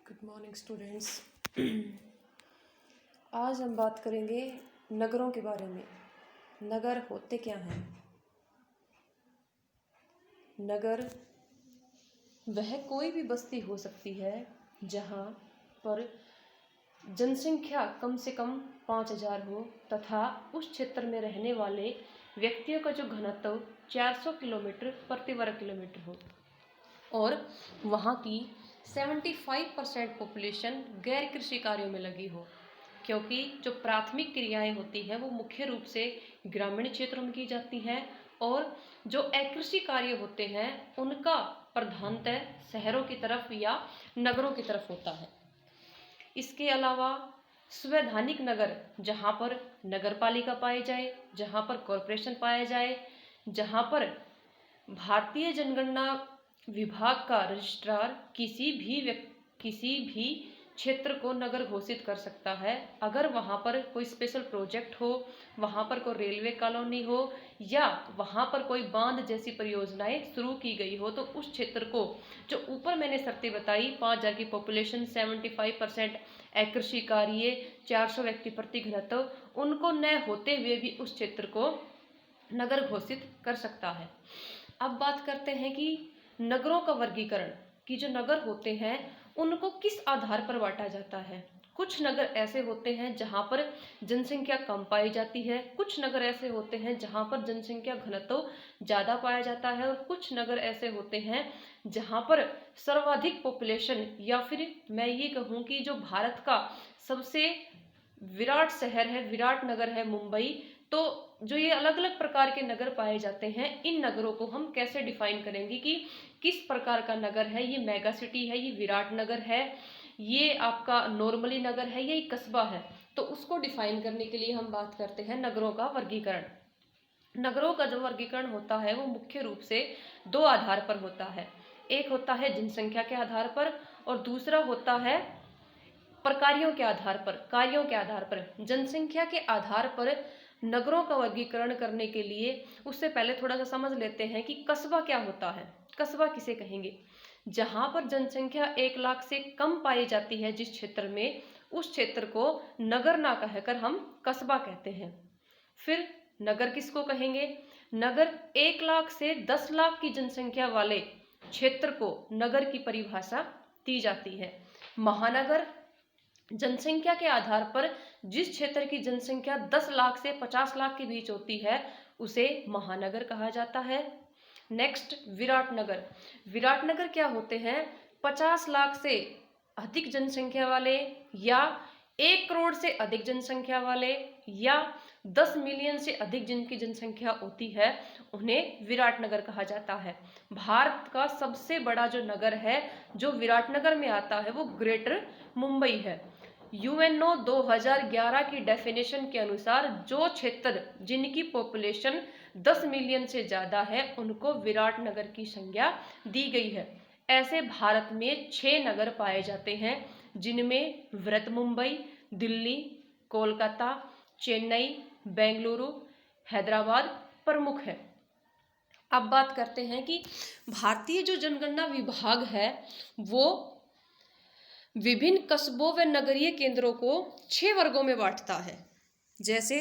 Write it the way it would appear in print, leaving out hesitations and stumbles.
Good morning students. आज हम बात करेंगे नगरों के बारे में। नगर होते क्या हैं? नगर वह कोई भी बस्ती हो सकती है जहाँ पर जनसंख्या कम से कम 5000 हो तथा उस क्षेत्र में रहने वाले व्यक्तियों का जो घनत्व 400 किलोमीटर प्रति वर्ग किलोमीटर हो और वहाँ की 75% पॉपुलेशन गैर कृषि कार्यों में लगी हो, क्योंकि जो प्राथमिक क्रियाएं होती हैं वो मुख्य रूप से ग्रामीण क्षेत्रों में की जाती हैं और जो अकृषि कार्य होते हैं उनका प्रधानतः शहरों की तरफ या नगरों की तरफ होता है। इसके अलावा संवैधानिक नगर, जहाँ पर नगर पालिका पाई जाए, जहाँ पर कॉरपोरेशन पाया जाए, जहाँ पर भारतीय जनगणना विभाग का रजिस्ट्रार किसी भी क्षेत्र को नगर घोषित कर सकता है अगर वहाँ पर कोई स्पेशल प्रोजेक्ट हो, वहाँ पर कोई रेलवे कॉलोनी हो या वहाँ पर कोई बांध जैसी परियोजनाएं शुरू की गई हो, तो उस क्षेत्र को जो ऊपर मैंने शर्तें बताई, 5000 की पॉपुलेशन, 75% अकृषि कार्य, 400 व्यक्ति प्रति घनत्व, उनको न होते हुए भी उस क्षेत्र को नगर घोषित कर सकता है। अब बात करते हैं कि नगरों का वर्गीकरण, कि जो नगर होते हैं उनको किस आधार पर बांटा जाता है। कुछ नगर ऐसे होते हैं जहां पर जनसंख्या कम पाई जाती है, कुछ नगर ऐसे होते हैं जहां पर जनसंख्या घनत्व ज़्यादा पाया जाता है और कुछ नगर ऐसे होते हैं जहां पर सर्वाधिक पॉपुलेशन, या फिर मैं ये कहूँ कि जो भारत का सबसे विराट शहर है, विराट नगर है मुंबई। तो जो ये अलग अलग प्रकार के नगर पाए जाते हैं, इन नगरों को हम कैसे डिफाइन करेंगे कि किस प्रकार का नगर है, ये मेगा सिटी है, ये विराट नगर है, ये आपका नॉर्मली नगर है, ये कस्बा है। तो उसको डिफाइन करने के लिए हम बात करते हैं नगरों का वर्गीकरण। नगरों का जो वर्गीकरण होता है वो मुख्य रूप से दो आधार पर होता है। एक होता है जनसंख्या के आधार पर और दूसरा होता है प्रकारों के आधार पर, कार्यों के आधार पर। जनसंख्या के आधार पर नगरों का वर्गीकरण करने के लिए उससे पहले थोड़ा सा समझ लेते हैं कि कस्बा क्या होता है। कस्बा किसे कहेंगे? जहां पर जनसंख्या 1 लाख से कम पाई जाती है जिस क्षेत्र में, उस क्षेत्र को नगर ना कहकर हम कस्बा कहते हैं। फिर नगर किसको कहेंगे? नगर 1 लाख से 10 लाख की जनसंख्या वाले क्षेत्र को नगर की परिभाषा दी जाती है। महानगर जनसंख्या के आधार पर जिस क्षेत्र की जनसंख्या 10 लाख से 50 लाख के बीच होती है उसे महानगर कहा जाता है। नेक्स्ट, विराट नगर। विराट नगर क्या होते हैं? 50 लाख से अधिक जनसंख्या वाले या 1 करोड़ से अधिक जनसंख्या वाले या 10 मिलियन से अधिक जिनकी जनसंख्या होती है उन्हें विराट नगर कहा जाता है। भारत का सबसे बड़ा जो नगर है जो विराट नगर में आता है वो ग्रेटर मुंबई है। यूएनओ 2011 की डेफिनेशन के अनुसार जो क्षेत्र जिनकी पॉपुलेशन 10 मिलियन से ज़्यादा है उनको विराट नगर की संज्ञा दी गई है। ऐसे भारत में 6 नगर पाए जाते हैं जिनमें वृहत मुंबई, दिल्ली, कोलकाता, चेन्नई, बेंगलुरु, हैदराबाद प्रमुख है। अब बात करते हैं कि भारतीय जो जनगणना विभाग है वो विभिन्न कस्बों व नगरीय केंद्रों को 6 वर्गों में बांटता है। जैसे